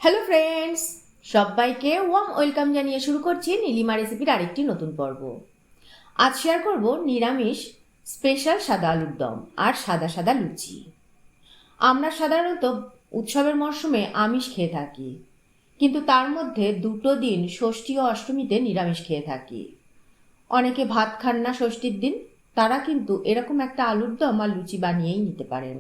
Hello friends, সবাইকে warm welcome জানিয়ে শুরু করছি নীলিমা রেসিপির আরেকটি নতুন পর্ব। আজ শেয়ার করব নিরামিষ স্পেশাল সাদা আলুর দম আর সাদা সাদা লুচি। আমরা সাধারণত উৎসবের মরশুমে আমিষ খেয়ে থাকি, কিন্তু তার মধ্যে দুটো দিন ষষ্ঠী ও অষ্টমীতে নিরামিষ খেয়ে থাকি। অনেকে ভাত খান না ষষ্ঠীর দিন, তারা কিন্তু এরকম একটা আলুর দম আর লুচি বানিয়েই নিতে পারেন।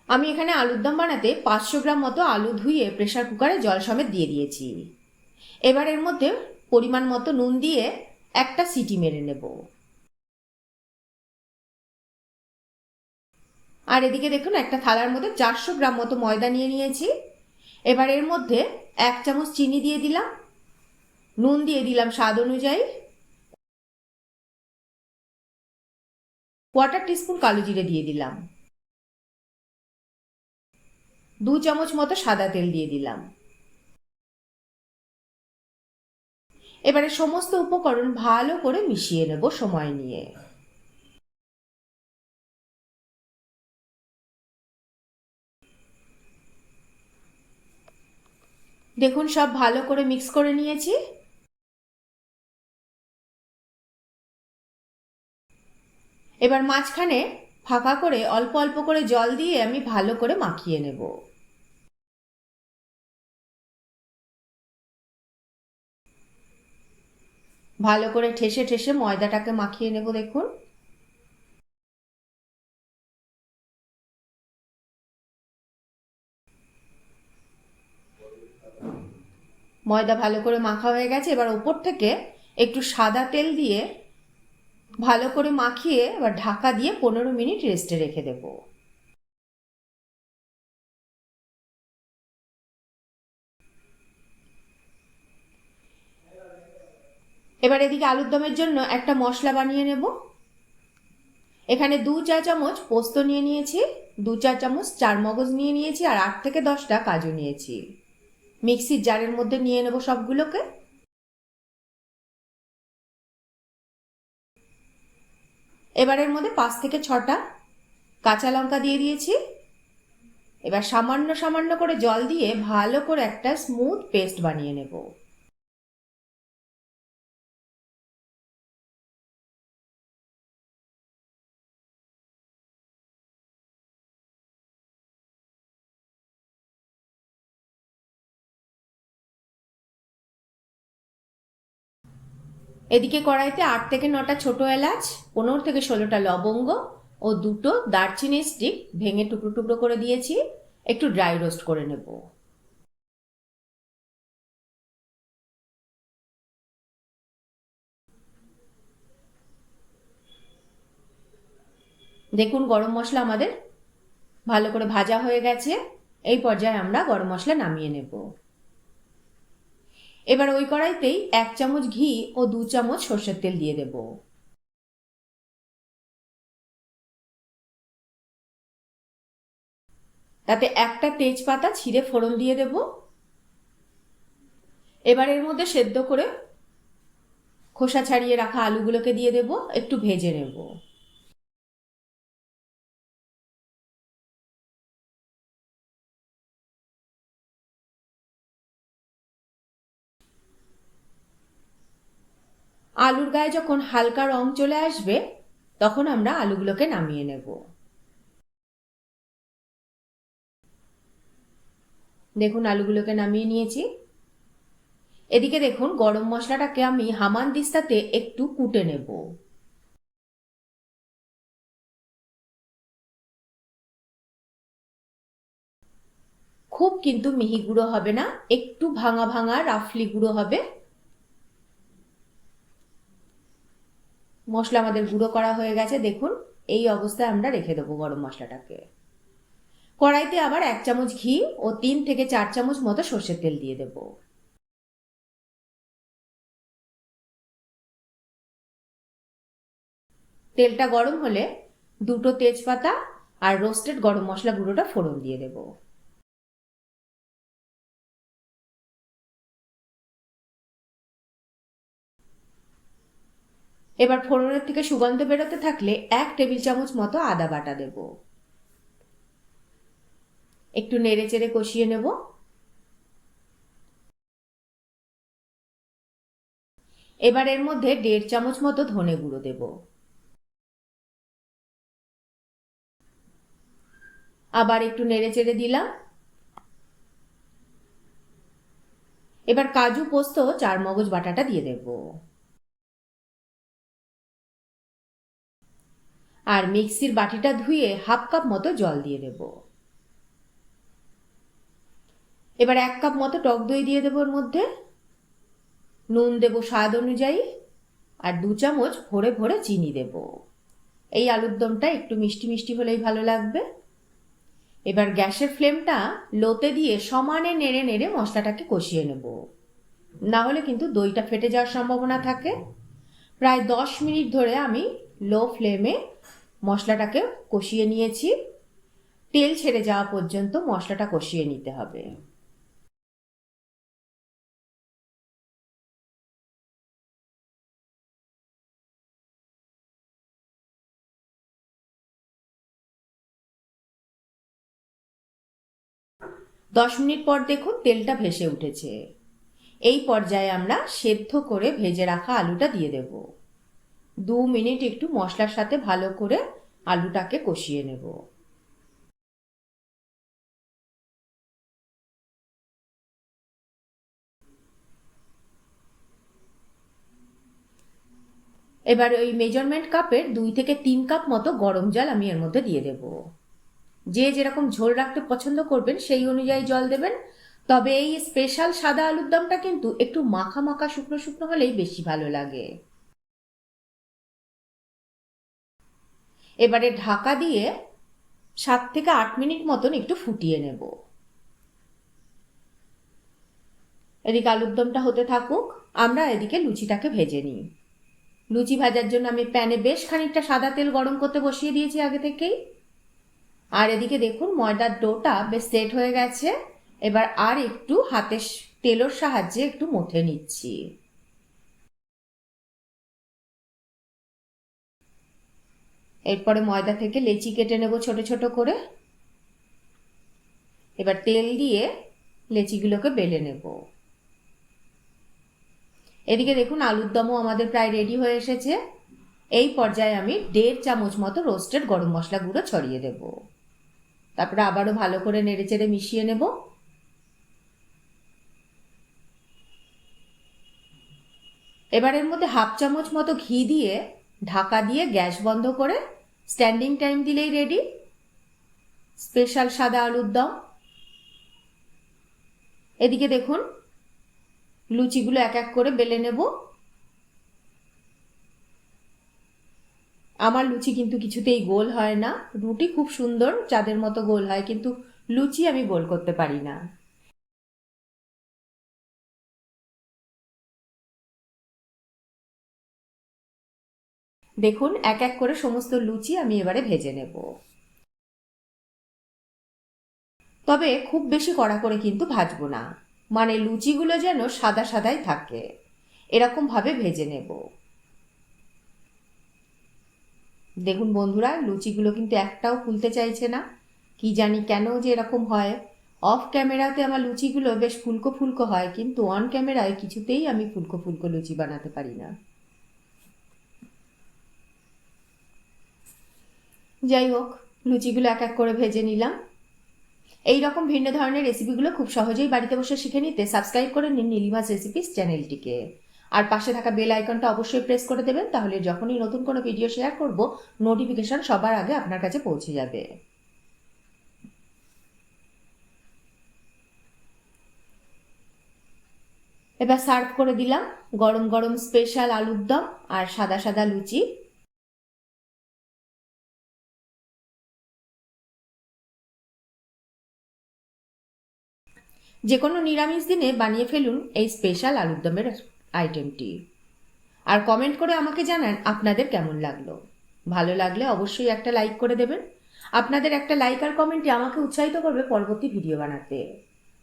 আমি এখানে আলুর দম বানাতে 500 গ্রাম মতো আলু ধুয়ে প্রেসার কুকারে জল সমেত দিয়ে দিয়েছি। এবার এর মধ্যে পরিমাণ মতো নুন দিয়ে একটা সিটি মেরে নেব। আর এদিকে দেখুন, একটা থালার মধ্যে 400 গ্রাম মতো ময়দা নিয়ে নিয়েছি। এবার এর মধ্যে 1 চামচ চিনি দিয়ে দিলাম, নুন দিয়ে দিলাম স্বাদ অনুযায়ী, 1/4 টিস্পুন কালো জিরে দিয়ে দিলাম, 2 চামচ মতো সাদা তেল দিয়ে দিলাম। এবারে সমস্ত উপকরণ ভালো করে মিশিয়ে নেব সময় নিয়ে। দেখুন, সব ভালো করে মিক্স করে নিয়েছি। এবার মাঝখানে ফাঁকা করে অল্প অল্প করে জল দিয়ে আমি ভালো করে মাখিয়ে নেব। ভালো করে ঠেসে ঠেসে ময়দাটাকে মাখিয়ে নেব। দেখুন, ময়দা ভালো করে মাখা হয়ে গেছে। এবার ওপর থেকে একটু সাদা তেল দিয়ে ভালো করে মাখিয়ে এবার ঢাকা দিয়ে 15 মিনিট রেস্টে রেখে দেব। এবার এদিকে আলুর দমের জন্য একটা মশলা বানিয়ে নেব। এখানে 2 চা চামচ পোস্ত নিয়ে নিয়েছি, 2 চা চামচ চারমগজ নিয়ে নিয়েছি, আর 8 থেকে 10টা কাজু নিয়েছি। মিক্সির জারের মধ্যে নিয়ে নেব সবগুলোকে। এবার এর মধ্যে 5 থেকে 6টা কাঁচা লঙ্কা দিয়ে দিয়েছি। এবার সামান্য সামান্য করে জল দিয়ে ভালো করে একটা স্মুথ পেস্ট বানিয়ে নেব। এদিকে কড়াইতে 8 থেকে 9টা ছোট এলাচ, 15 থেকে 16টা লবঙ্গ ও 2টো দারচিনি স্টিক ভেঙে টুকরো টুকরো করে দিয়েছি। একটু ড্রাই রোস্ট করে নেব। দেখুন, গরম মশলা আমাদের ভালো করে ভাজা হয়ে গেছে। এই পর্যায়ে আমরা গরম মশলা নামিয়ে নেব। এবার ওই কড়াইতেই 1 চামচ ঘি ও 2 চামচ সর্ষের তেল দিয়ে দেব। তাতে একটা তেজপাতা ছিঁড়ে ফোড়ন দিয়ে দেব। এবার এর মধ্যে সেদ্ধ করে খোসা ছাড়িয়ে রাখা আলুগুলোকে দিয়ে দেব, একটু ভেজে নেব। আলুর গায়ে যখন হালকা রং চলে আসবে, তখন আমরা আলুগুলোকে নামিয়ে নেব। দেখুন, আলুগুলোকে নামিয়ে নিয়েছি। এদিকে দেখুন, গরম মশলাটাকে আমি হামানদিস্তাতে একটু কুটে নেব। খুব কিন্তু মিহি গুঁড়ো হবে না, একটু ভাঙা ভাঙা রাফলি গুঁড়ো হবে। মশলা আমাদের গুঁড়ো করা হয়ে গেছে। দেখুন, এই অবস্থায় আমরা রেখে দেবো গরম মশলাটাকে। কড়াইতে আবার 1 চামচ ঘি ও 3 থেকে 4 চামচ মতো সর্ষের তেল দিয়ে দেব। তেলটা গরম হলে 2টো তেজপাতা আর রোস্টেড গরম মশলা গুঁড়োটা ফোড়ন দিয়ে দেব। এবার ফোড়নের থেকে সুগন্ধ বেরোতে থাকলে 1 টেবিল চামচ মতো আদা বাটা দেব। একটু নেড়ে চেড়ে কষিয়ে নেব। এবার এর মধ্যে 1.5 চামচ মতো ধনে গুঁড়ো দেব। আবার একটু নেড়ে চেড়ে দিলাম। এবার কাজু পোস্ত চারমগজ বাটাটা দিয়ে দেব। আর মিক্সির বাটিটা ধুয়ে 1/2 কাপ মতো জল দিয়ে দেব। এবার 1 কাপ মতো টক দই দিয়ে দেবো ওর মধ্যে। নুন দেব স্বাদ অনুযায়ী, আর 2 চামচ ভরে ভরে চিনি দেব। এই আলুর দমটা একটু মিষ্টি মিষ্টি হলেই ভালো লাগবে। এবার গ্যাসের ফ্লেমটা লোতে দিয়ে সমানে নেড়ে নেড়ে মশলাটাকে কষিয়ে নেব, না হলে কিন্তু দইটা ফেটে যাওয়ার সম্ভাবনা থাকে। প্রায় 10 মিনিট ধরে আমি লো ফ্লেমে মশলাটাকে কষিয়ে নিয়েছি। তেল ছেড়ে যাওয়া পর্যন্ত মশলাটা কষিয়ে নিতে হবে। দশ মিনিট পর দেখুন তেলটা ভেসে উঠেছে। এই পর্যায়ে আমরা সেদ্ধ করে ভেজে রাখা আলুটা দিয়ে দেব। 2 মিনিট একটু মশলার সাথে ভালো করে আলুটাকে কষিয়ে নেব। এবার ওই মেজারমেন্ট কাপের 2 থেকে 3 কাপ মতো গরম জল আমি এর মধ্যে দিয়ে দেব। যে যেরকম ঝোল রাখতে পছন্দ করবেন সেই অনুযায়ী জল দেবেন। তবে এই স্পেশাল সাদা আলুর দমটা কিন্তু একটু মাখা মাখা শুকনো শুকনো হলেই বেশি ভালো লাগে। এবারে ঢাকা দিয়ে 7 থেকে 8 মিনিট মতন একটু ফুটিয়ে নেব। এদিকে আলুর দমটা হতে থাকুক, আমরা এদিকে লুচিটাকে ভেজে নিই। লুচি ভাজার জন্য আমি প্যানে বেশ খানিকটা সাদা তেল গরম করতে বসিয়ে দিয়েছি আগে থেকেই। আর এদিকে দেখুন ময়দার ডোটা বেশ সেট হয়ে গেছে। এবার আর একটু হাতের তেলের সাহায্যে একটু মথে নিচ্ছি। এরপরে ময়দা থেকে লেচি কেটে নেব ছোট ছোট করে। এবার তেল দিয়ে লেচিগুলোকে বেলে নেব। এদিকে দেখুন আলুর দমও আমাদের প্রায় রেডি হয়ে এসেছে। এই পর্যায়ে আমি 1.5 চামচ মতো রোস্টেড গরম মশলা গুঁড়ো ছড়িয়ে দেব। তারপরে আবারও ভালো করে নেড়ে চেড়ে মিশিয়ে নেব। এবার এর মধ্যে 1/2 চামচ মতো ঘি দিয়ে ঢাকা দিয়ে গ্যাস বন্ধ করে স্ট্যান্ডিং টাইম দিলেই রেডি স্পেশাল সাদা আলুর দম। এদিকে দেখুন লুচিগুলো এক এক করে বেলে নেব। আমার লুচি কিন্তু কিছুতেই গোল হয় না। রুটি খুব সুন্দর চাঁদের মতো গোল হয়, কিন্তু লুচি আমি গোল করতে পারি না। দেখুন এক এক করে সমস্ত লুচি আমি এবারে ভেজে নেব। তবে খুব বেশি কড়া করে কিন্তু ভাজবো না, মানে লুচিগুলো যেন সাদা সাদাই থাকে, এরকম ভাবে ভেজে নেব। দেখুন বন্ধুরা লুচিগুলো কিন্তু একটাও ফুলতে চাইছে না, কি জানি কেন যে এরকম হয়। অফ ক্যামেরাতে আমার লুচিগুলো বেশ ফুলকো ফুলকো হয়, কিন্তু অন ক্যামেরায় কিছুতেই আমি ফুলকো ফুলকো লুচি বানাতে পারি না। যাই হোক, লুচিগুলো এক এক করে ভেজে নিলাম। এই রকম ভিন্ন ধরনের রেসিপিগুলো খুব সহজেই বাড়িতে বসে শিখে নিতে সাবস্ক্রাইব করে নিন নীলিমাস রেসিপিস চ্যানেলটিকে। আর পাশে থাকা বেল আইকনটা অবশ্যই প্রেস করে দেবেন, তাহলে যখনই নতুন কোনো ভিডিও শেয়ার করব নোটিফিকেশন সবার আগে আপনার কাছে পৌঁছে যাবে। এবার সার্ভ করে দিলাম গরম গরম স্পেশাল আলুর দম আর সাদা সাদা লুচি। যে কোনো নিরামিষ দিনে বানিয়ে ফেলুন এই স্পেশাল আলুর দমের আইটেমটি, আর কমেন্ট করে আমাকে জানান আপনাদের কেমন লাগলো। ভালো লাগলে অবশ্যই একটা লাইক করে দেবেন। আপনাদের একটা লাইক আর কমেন্টই আমাকে উৎসাহিত করবে পরবর্তী ভিডিও বানাতে।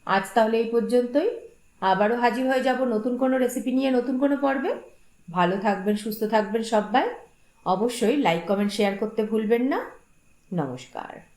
আজ তাহলে এই পর্যন্তই। আবারও হাজির হয়ে যাব নতুন কোনো রেসিপি নিয়ে নতুন কোনো পর্বে। ভালো থাকবেন, সুস্থ থাকবেন সবাই। অবশ্যই লাইক, কমেন্ট, শেয়ার করতে ভুলবেন না। নমস্কার।